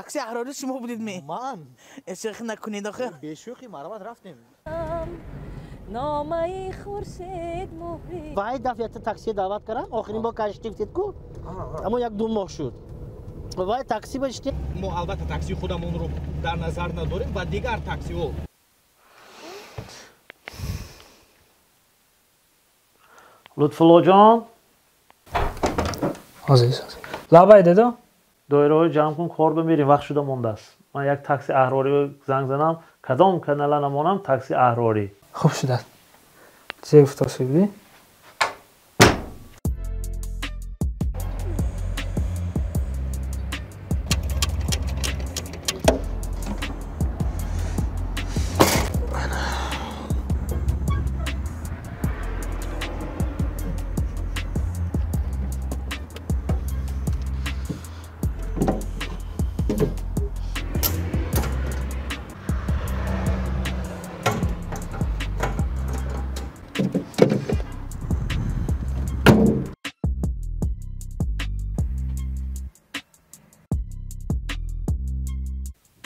تاکسی احراری شما بودید می من اشتباه نکنید آخه بیشوخی مرامت رفتیم نامه خورشید مهری وای دفعه تاکسی دعوت کردن آخرین با کاشتیم تید کو اما یک دو ماه شد وای تاکسی بشتی ما البته تاکسی خودمون رو در نظر نداریم و دیگر تاکسی ها لطفالله جان عزیز لبای دادا دایره های جمع کن کار بمیریم وقت شده مونده است من یک تاکسی احراری زنگ زنم کدام کانال نمونم تاکسی احراری خوب شد چه افتاسی بودی؟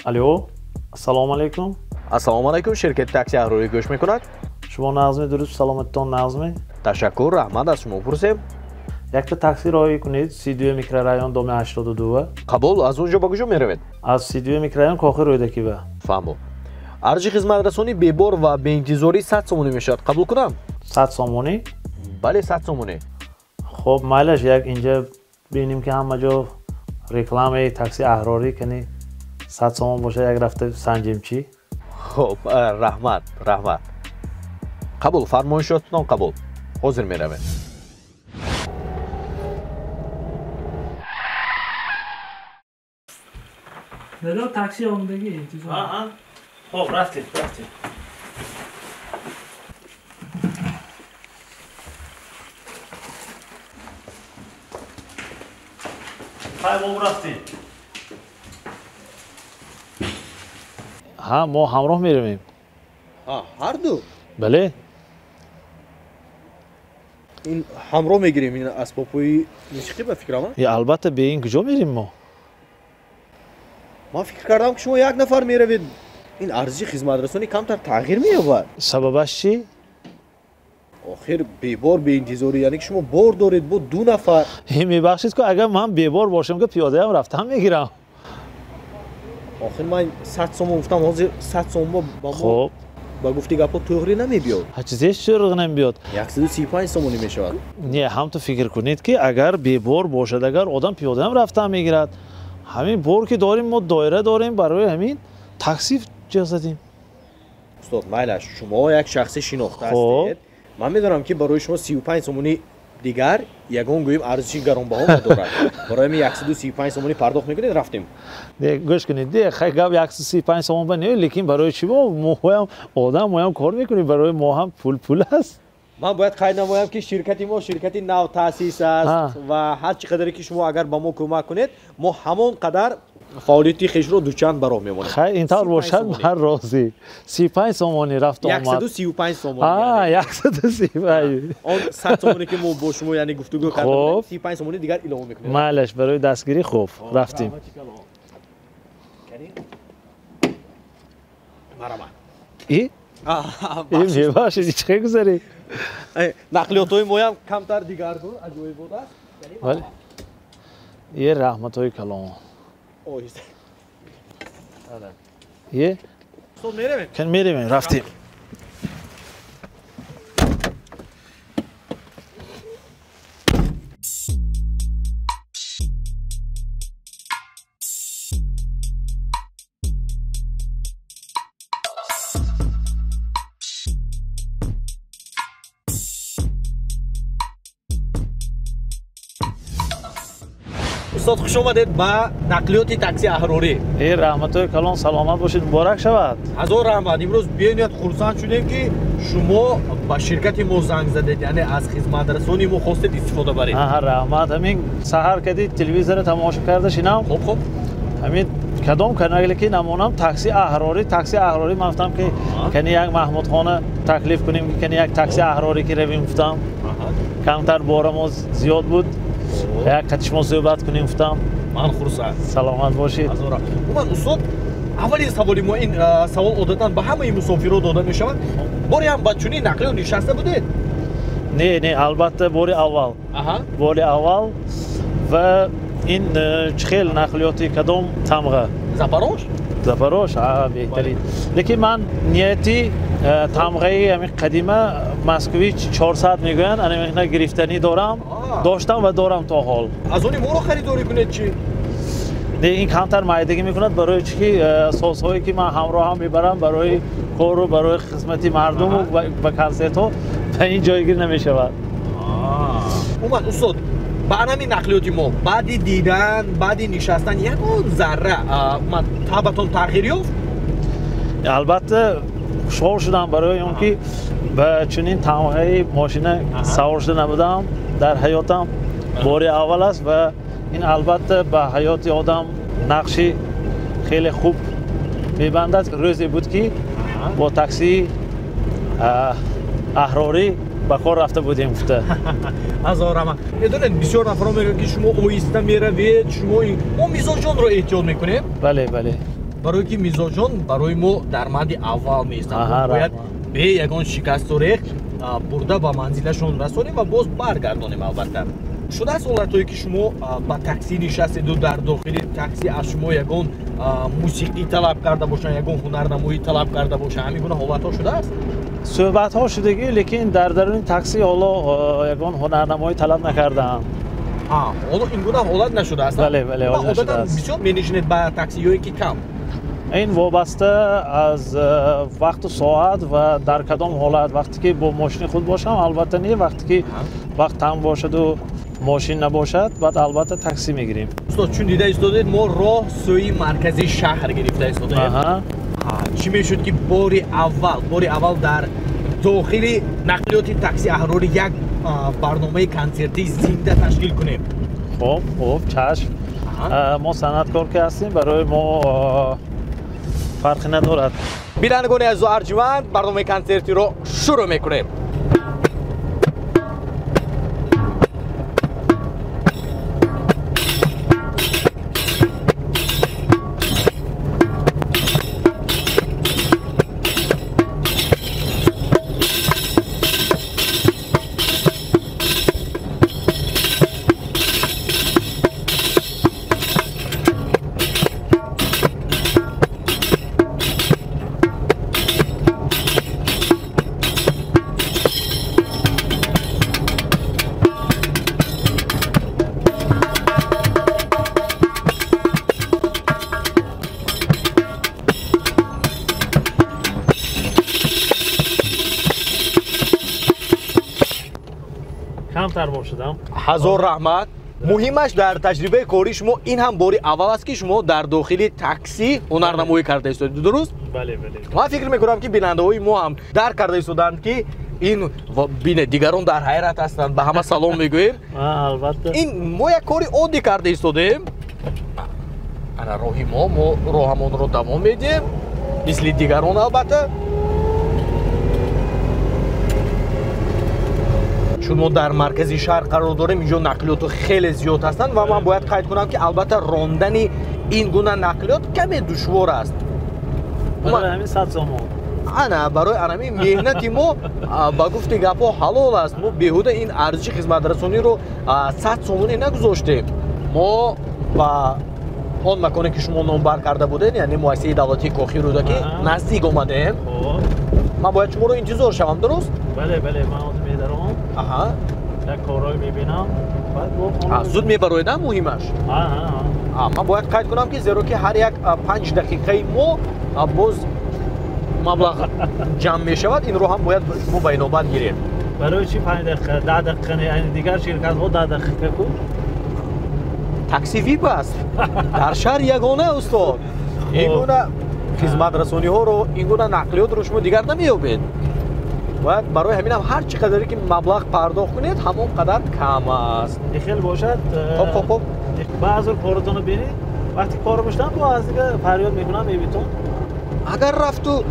الو السلام علیکم السلام علیکم شرکت تاکسی احراری گوش میکند شما نظمی درست سلامتتان نظمی تشکر رحمت از شما پرسیم یک تا تاکسی راهی کنید 32 میکرورایون دوم 82 قبول از اونجا به کجا میروید از 32 میکرورایون کاخ رویدکی به فهمو ارزش خدمت رسانی ببار و به انتظاری 100 سومونی میشد قبول کنم 100 سومونی بله 100 سومونی خب مایلش یک اینجا ببینیم که همه جا رکلام تاکسی احراری کنی 100 سومون باشه یک رفته سنجیم چی خب رحمت قبول فرمایشاتتان قبول حاضر میرویم دادا تاکسی آمدگی انتظار خب رفتیم بابا رفتیم ها ما همراه میرویم هر دو بله این همراه میگیریم این اسبابوی موسیقی به فکرم یا البته به این کجا میریم ما فکر کردم که شما یک نفر میروید این ارزش خدمت رسانی کمتر تغییر مییابد سببش چی آخر بیبار به انتظاری یعنی که شما بار دارید با دو نفر این میبخشید که اگر من بیبار باشم که پیاده هم رفتم میگیرم آخر من 100 سوم گفتم حاضر 100 سوم با ما خب با گفتی گپا توغری نمیبیاد چیزیش چرا نمیاد 135 سومونی میشود نه هم تو فکر کنید که اگر بیبار باشد اگر آدم پیاده هم رفتم میگیرد همین بار که داریم ما دایره داریم برای همین تاکسی جا زدیم استاد مایلش شما یک شخص شناخته هستید من میدونم که برای شما 35 سومونی دیگر یگان گویم ارزشی گرانبها ندارد برای من 135 سومونی پرداخت میکنید رفتیم گوش کنید دیگه خیلی گپ 135 سومون بنه لیکن برای چی ما هم آدم ما هم کار میکنیم برای ما هم پول است من باید قید نمایم که شرکتی ما شرکتی نو تاسیس است و هر چقدر که شما اگر با ما کمک کنید ما همون قدر فعالیتی خیش رو دوچند برام میمونه خیلی اینطور باشد من راضی 35 سومونی رفت آمد 135 سومونی 135 اون 100 سومونی که ما با شما یعنی گفتگو کردیم 35 سومونی دیگر اضافه میکنیم معلش برای دستگیری خوب رفتیم مرحبا این میباشید چه خیلی گذاری نقلیات های ما هم کمتر دیگر دور عجایب بود است یه رحمت های کلام یه کن میریم رفتیم استاد خوش آمدید با نقلیات تاکسی احراری ای رحمت های کلان سلامت باشید مبارک شود هزار رحمت امروز بیاید خرسند شدیم که شما با شرکت ما زنگ زدید یعنی از خدمت رسانی ما خواستید استفاده برید رحمت همین سحر کردید تلویزیون تماشا کرده شینم خب همین کدام کانالی که نمونم تاکسی احراری من گفتم که کنی یک محمود خانه تکلیف کنیم کنی یک تاکسی احراری که رویم گفتم کمتر بارمون زیاد بود یک کتش ما صحبت کنیم گفتم ман хурсанд. саломат бошед. Азора. Уман устод, аввалин саволи мо ин савол одатан ба ҳамаи мусофиро дода мешавад. Боре ҳам ба чунин нақлиёт нишаста будед? не албатта бори аввал. Аҳа. бори аввал ва ин чӣ хел нақлиёти кадом тамға? Запорож? запорож беҳтарин. лекин ман нияти тамғаи ҳамин қадима Москвич 400 мегӯянд, ана гирифтанӣ дорам, доштам ва дорам то ҳол. Аз они моро харидорӣ кунед чӣ? ин камтар майдагӣ мекунад барои чӣ ки созҳое ки ман ҳамроҳам мебарам барои кору барои хизмати мардуму ба консертҳо ба ин ҷойгир намешавад. Уман устод, ба ҳамин нақлиёти мо баъди дидан, баъди нишастан ягон зарра уман табатон тағйир ёфт? албатта хушҳол шудам барои он ки ба чунин тамғаи мошина савор шуда набудам дар ҳаётам. бори аввал аст ва ин албатта ба ҳаёти одам нақши хеле хуб мебандад. рӯзе буд ки бо таксии аҳрорӣ ба кор рафта будем гуфта. Азорама. Медонед бисёр нафаро мегӯянд ки шумо оҳиста меравед, шумо мо мизоҷонро эҳтиёт мекунем. бале бале. барое ки мизоҷон барои мо дар мадди аввал меистанд. бояд бе ягон шикасту рех бурда ба манзилашон расонем ва боз баргардонем. албатта шудааст ҳолатое ки шумо ба таксӣ нишастеду дар дохили таксӣ аз шумо ягон мусиқӣ талаб карда бошанд, ягон ҳунарнамоӣ талаб карда бошанд, ҳамин гуна ҳолатҳо шудааст? суҳбатҳо шудагӣ, лекин дар даруни таксӣ ҳоло ягон ҳунарнамоӣ талаб накардаам. ҳоло ин гуна ҳолат нашудааст? бале бале, ҳолат одатан нашудааст. бисёр менишинед ба таксиёе ки кам? ин вобаста аз вақту соат ва дар кадом ҳолат. вақте ки бо мошини худ бошам албатта не, вақте ки вақт танг бошаду мошин набошад баъд албатта таксӣ мегирем. устод чун дида истодед мо роҳ сӯи маркази шаҳр гирифта истодем. чӣ мешуд ки бори аввал дар дохили нақлиёти такси аҳрорӣ як барномаи консерти зинда ташкил кунем? хуб чашм. мо санъаткор ки ҳастем, барои мо фарқи надорад. бинандагони азизу арҷуванд, барномаи консертиро шурӯъ мекунем. камтар бошадам. ҳазор раҳмат. муҳимаш дар таҷрибаи кори шумо ин ҳам бори аввал аст ки шумо дар дохили таксӣ ҳунарнамоӣ карда истодед, дуруст? бале бале. ман фикр мекунам ки бинандаҳои мо ҳам дарк карда истоданд ки ин бине дигарон дар ҳайрат ҳастанд, ба ҳама салом мегӯем. албатта ин мо як кори оддӣ карда истодем. ана роҳи мо роҳамонро давом медиҳем мисли дигарон. албатта чун мо дар маркази шаҳр қарор дорем, инҷо нақлиёту хеле зиёд ҳастанд ва ман бояд қайд кунам ки албатта рондани ин гуна нақлиёт каме душвор аст. барои ҳамин 100 сомон. ана барои анами меҳнати мо ба гуфти гапҳо ҳалол аст. мо беҳуда ин арзиши хизматрасониро 100 сомоне нагузоштем. мо ба он маконе ки шумо номбар карда будед, яъне муассисаи давлатии Кохи Рӯдаки наздик омадем. ман бояд шуморо интизор шавам, дуруст? бале бале, ман ҳозир медарам. як корҳое мебинам. зуд мебароедам муҳимаш. ман бояд қайд кунам ки зеро ки ҳар як 5 дақиқаи мо боз маблағ ҷамъ мешавад. инро ҳам бояд мо ба инобат гирем. барои чӣ 5 дақиқа? 10 дақиқа не? дигар ширкатҳо 10 дақиқа ку? такси вип аст. дар шаҳр ягона устод. ин гуна хизматрасониҳоро, ин гуна нақлиётро шумо дигар намеёбед. бояд барои ҳаминам ҳар чӣ қадаре ки маблағ пардохт кунед ҳамон қадар кам аст. ихел бошад. хоп баъзо коротонро бинед, вақти кор боштам то аз дига фарёд мекунам мебитон. агар рафту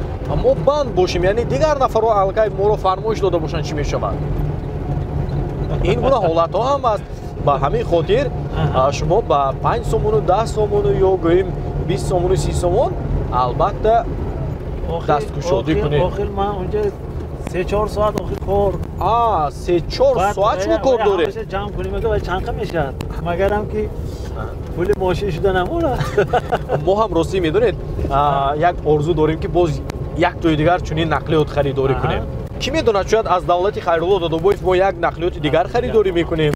мо банд бошем, яъне дигар нафаро аллакай моро фармоиш дода бошанд, чӣ мешавад? ин гуна ҳолатҳо ҳам аст. ба ҳамин хотир шумо ба 5 сомону 10 сомону ё гӯем 20 сомону 30 сомон албатта дасткушодӣ кунед. охир ман онҷа 3-4 соат охир кор. 3-4 соат шумо кор доред. Ҷамъ кунем ва чанқа мешавад. Магарам ки пули мошин шуда намонад. мо ҳам ростӣ медонед як орзу дорем ки боз як ҷои дигар чунин нақлиёт харидорӣ кунем. Ки медонад шояд аз давлати Хайрулло Додобоев мо як нақлиёти дигар харидорӣ мекунем.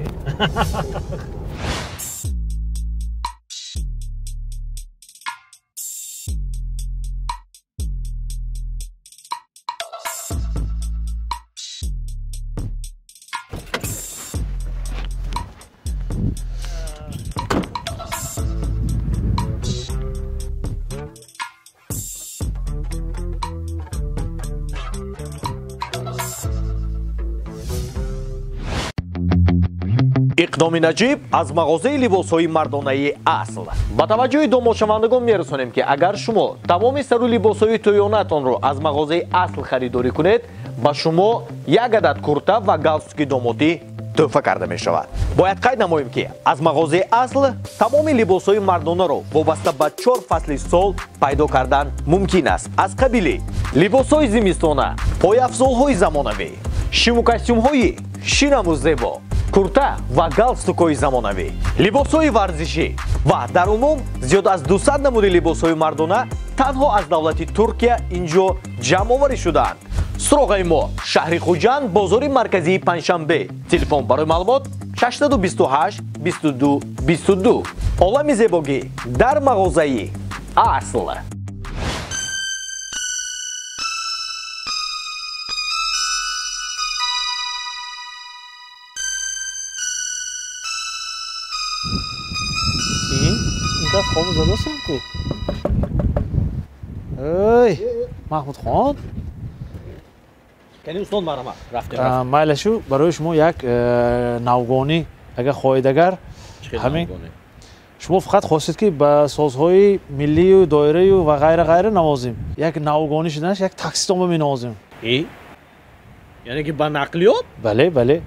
иқдоми наҷиб аз мағозаи либосҳои мардонаи асл. ба таваҷҷӯҳи домошавандагон мерасонем ки агар шумо тамоми сару либосҳои тӯёнатонро аз мағозаи асл харидорӣ кунед, ба шумо як адад курта ва галстуки домотӣ тӯҳфа карда мешавад. бояд қайд намоем ки аз мағозаи асл тамоми либосҳои мардонаро вобаста ба 4 фасли сол пайдо кардан мумкин аст. аз қабили либосҳои зимистона, пойафзолҳои замонавӣ, шиму костюмҳои шинаму зебо, курта ва галстукҳои замонавӣ, либосҳои варзишӣ ва дар умум зиёд аз 200 намуди либосҳои мардона танҳо аз давлати Туркия инҷо ҷамъоварӣ шудаанд. суроғаи мо шаҳри Хуҷанд, бозори марказии Панҷшанбе. телефон барои маълумот 628 22 22. олами зебогӣ дар мағозаи асл. дас хобу задастам ку. Эй, Маҳмудхон. Кани устод марама рафтем. Майла шу барои шумо як навгонӣ агар хоҳед агар ҳамин шумо фақат хостед ки ба созҳои миллию, доираю ва ғайра навозем. Як навгонӣ шуданаш, як такситонро менавозем. Яъне ки ба нақлиёт? Бале, бале.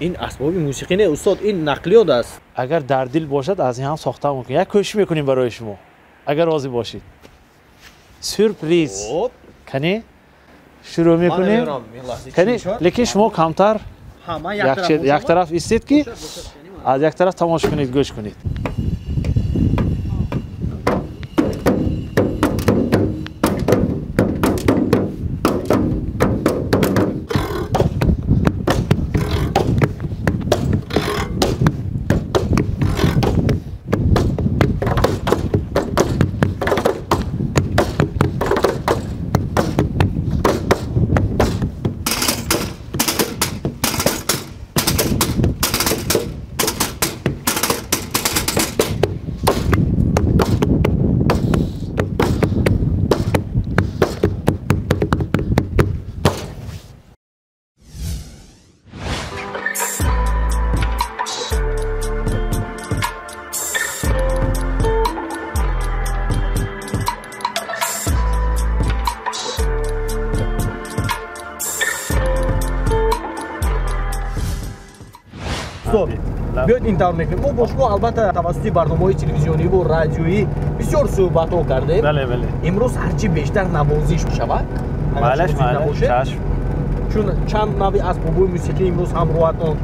ин асбоби мусиқӣ не устод, ин нақлиёт аст. агар дар дил бошад аз ин ҳам сохта мумкин. Як кӯшиш мекунем барои шумо. агар розӣ бошед. Сюрприз. Кани шурӯъ мекунем. Кани лекин шумо камтар як тараф истед ки аз як тараф тамоша кунед, гӯш кунед. биёед ин тавр мекунем. мо бо шумо албатта тавассути барномаҳои телевизиониву радиоӣ бисёр суҳбатҳо кардем. Бале, бале. имрӯз ҳарчи бештар навозиш шавад. Бале, чашм. чун чанд нави асбобҳои мусиқӣ имрӯз ҳамроҳатон.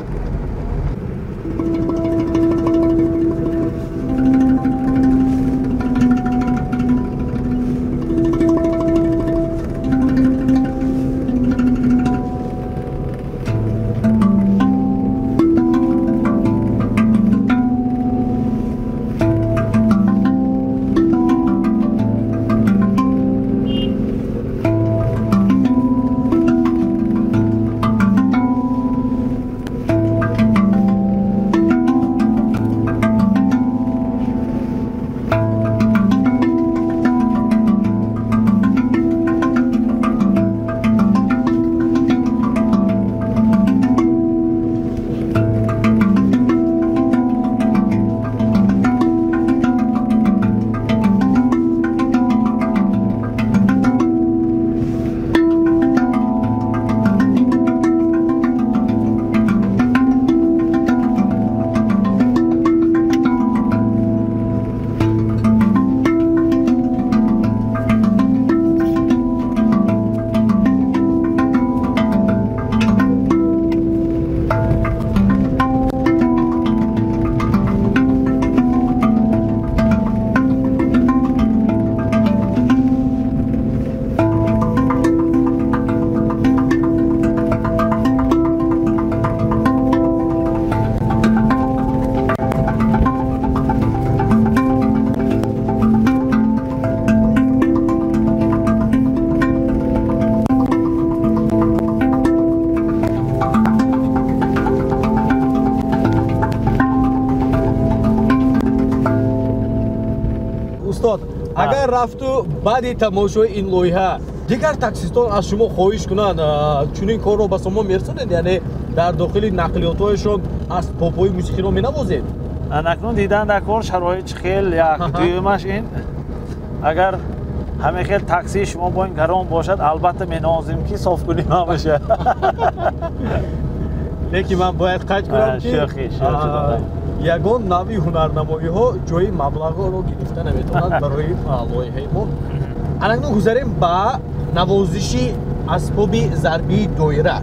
агар рафту баъди тамошои ин лоиҳа дигар таксистон аз шумо хоҳиш кунанд чунин корро ба шумо мерасонед, яъне дар дохили нақлиётҳояшон асбобҳои мусиқиро менавозед? акнун дидан дар кор шароити хел як дуюмаш ин агар ҳамин хел таксии шумо бо ин гарон бошад албатта менавозем ки софкунӣ набаша. лекин ман бояд қайд кунам ки ягон нави ҳунарнамоиҳо ҷои маблағҳоро гирифта наметавонад барои лоиҳаи мо. Анакнун гузарем ба навозиши асбоби зарбии доира.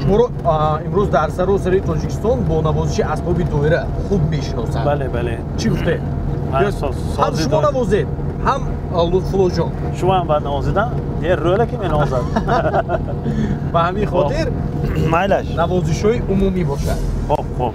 Шуморо имрӯз дар саросари Тоҷикистон бо навозиши асбоби доира хуб мешиносанд. бале Чӣ гуфтед? ҳам шумо навозед, ҳам Лутфуллоҷон. шумо ҳам баъд навозидан рӯла ки менавозад. Ба ҳамин хотир майлаш навозишҳои умумӣ бошад. хоб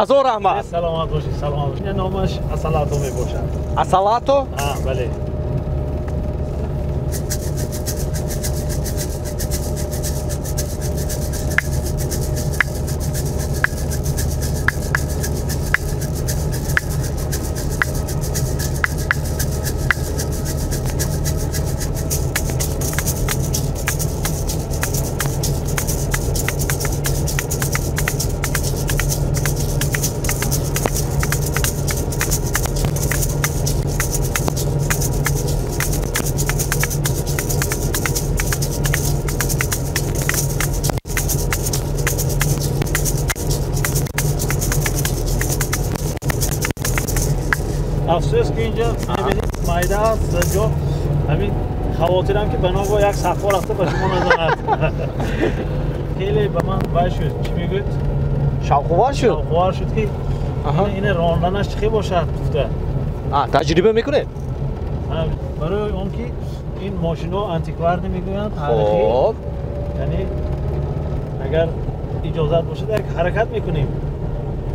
азор раҳмат. саломат бошед, саломат бошед. ин номаш асалато мебошад. Асалато? бале. افسوس که اینجا می‌بینید مایده است جو همین خواطرم که بنابرای یک صفحه رفته به شما نزند. خیلی به من وای شد. چی میگوید؟ شوق‌آور شد. شوق‌آور شد که این راندنش چی باشد گفته. تجربه میکنه؟ برای اون که این ماشینا انتیکوار نمیگویند تاریخی. یعنی اگر اجازت باشه یک حرکت میکنیم.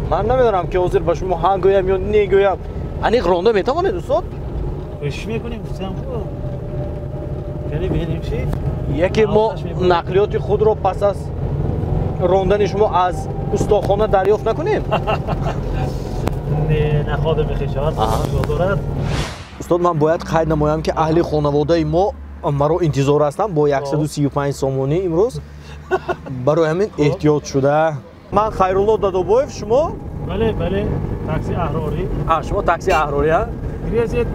من نمیدونم که حاضر با شما ها گویم یا نگویم. انیق رانده میتوانید استاد؟ اش میکنیم گفتم یعنی ببینیم چی؟ یکی ما نقلیات خود رو پس از راندن شما از استخوان دریافت نکنیم؟ نه نخواده میخواد دارد. استاد من باید قید نمایم که اهل خانواده ما مرا انتظار هستم با 135 سامانی امروز برای همین احتیاط شده من خیرالله دادابویف شما بله بله تاکسی اهراری شما تاکسی اهراری ها گریزید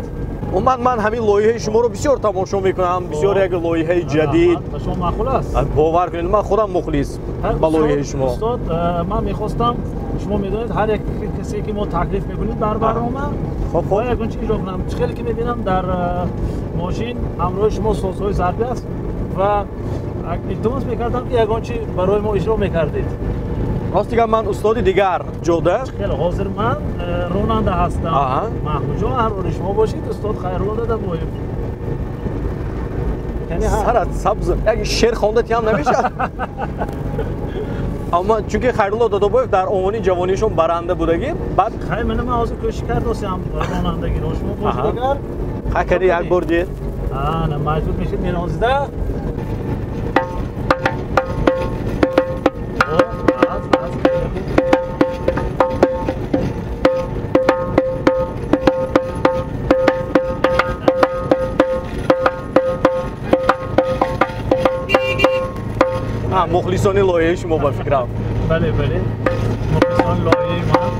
من همین لایحه شما رو بسیار تماشا میکنم بسیار یک لایحه جدید شما معقول است باور کنید من خودم مخلص با لایحه شما استاد من میخواستم شما میدونید هر یک کسی که ما تکلیف میکنید در برنامه خب یک اون چیزی رو کنم خیلی که میبینم در ماشین همراه شما سازهای ضربی است و التماس میکردم که یگان چی برای ما اجرا میکردید راست دیگه من استاد دیگر جوده خیلی حاضر من راننده هستم محمود جان هر شما باشید استاد خیرالله دادابویف یعنی سرت سبز یک شعر خواندت هم نمیشه اما چون خیرالله دادابویف در عنوان جوانیشون برنده بودگی بعد خیلی من حاضر کوشش کردم رانندگی رو شما باشید اگر خکری یک بار دید نه مجبور میشید میرانزیده مخلصانه لایحه شما با فکرم بله بله مخلصان لایحه من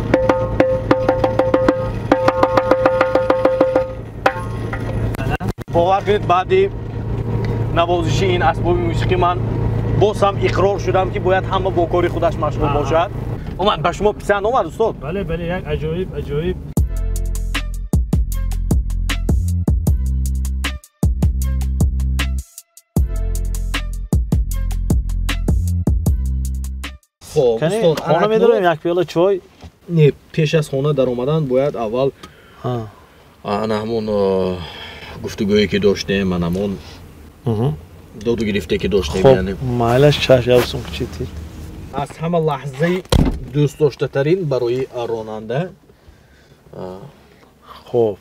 باور کنید بعدی نوازش این اسباب موسیقی من باز هم اقرار شدم که باید همه با کاری خودش مشغول باشد اومد به شما پسند اومد استاد بله بله یک عجایب خب استاد خانه میدارم یک پیاله چای نه پیش از خانه در اومدن باید اول انا همون گفتگویی که داشتیم من همون داد و گرفته که داشتیم یعنی مایلش چش یاوسون کچیتی از همه لحظه دوست داشته ترین برای راننده خب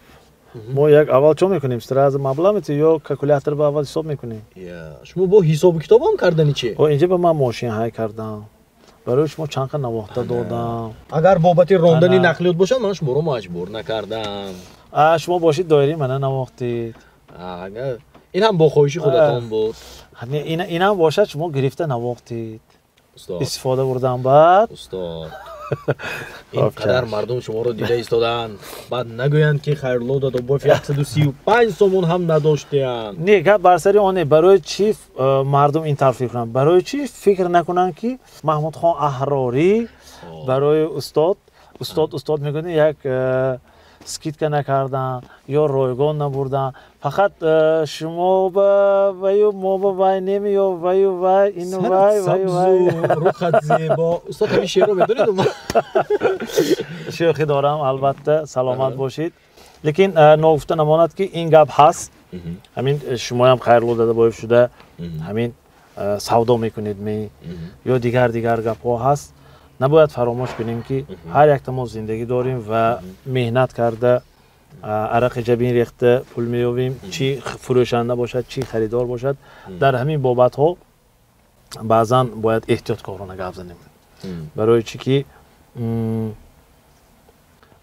ما یک اول چون میکنیم استراز مبلغ میتی یا کالکولاتور با اول حساب میکنیم شما با حساب کتاب هم کردنی چی اینجا به من ماشین های کردم برای شما چند خد نواخته دادم اگر بابت راندن نقلیات باشه من شما رو مجبور نکردم شما باشید دایری من نواختید این هم با خواهشی خودتون بود این هم باشد شما گرفته نواختید استفاده بردم بعد استاد این قدر مردم شما رو دیده ایستادن بعد نگویند که خیرالله دادابویف 135 سومون هم نداشتند نه گپ بر سر آنه برای چی مردم این طرف کنن برای چی فکر نکنن که محمود خان احراری برای استاد میگه یک سکیت که نکردن یا رایگان نبردن فقط شما با ویو ما با وی نمی یا ویو وی اینو وی روخت زیبا استاد همین شعر رو میدونید شوخی دارم البته سلامت باشید لیکن نگفته نماند که این گپ هست همین شما هم خیرالله دادابویف شده همین سودا میکنید یا دیگر گپ ها هست نباید فراموش کنیم که هر یک ما زندگی داریم و مهنت کرده عرق جبین ریخته پول می‌یابیم چی فروشنده باشد چی خریدار باشد در همین بابت ها بعضا باید احتیاطکارانه گپ بزنیم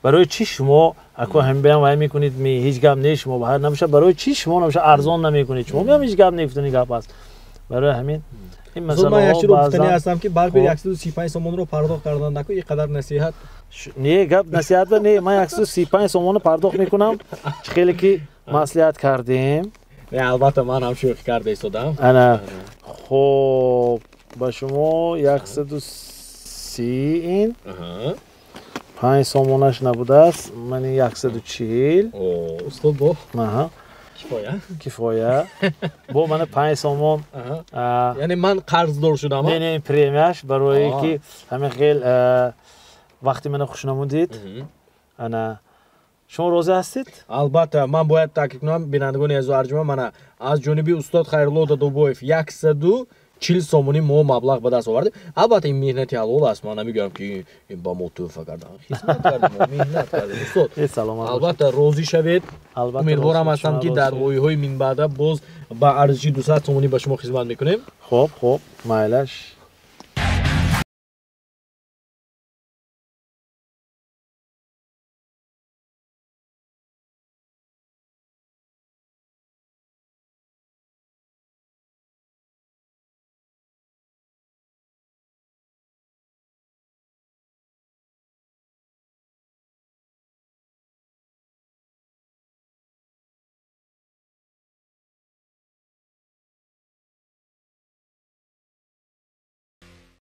برای چی شما اکو هم بیان وای میکنید هیچ گپ نه شما بهر نمیشه برای چی شما نمیشه ارزان نمیکنید شما میام هیچ گپ نگفتنی گپ است برای همین این مسئله من یک رو گفتنی هستم که بلکه 135 سومون رو پرداخت کردن نکو اینقدر نصیحت نه گپ نصیحت نه من 135 سومون رو پرداخت میکنم خیلی که مصلحت کردیم نه البته من هم شوخی کرده ایستادم انا خب با شما 130 این 5 سومونش نبوده است من 140 استاد با کفایه با من 5 سومون یعنی من قرض دار شدم نه این پریمیش برای که همه خیلی وقتی من خوش نمودید انا شما راضی هستید؟ البته من باید تاکید کنم بینندگان عزیز و ارجمند من از جانب استاد خیرالله دادابویف 140 سومونی ما مبلغ به دست آوردیم البته این مهنتی حلال است من نمیگم که این با ما توفه کردم خدمت کردیم مهنت کردیم استاد البته راضی شوید امیدوارم هستم که در رویهای من بعد باز با ارزش 200 سومونی به شما خدمت میکنیم خب مایلش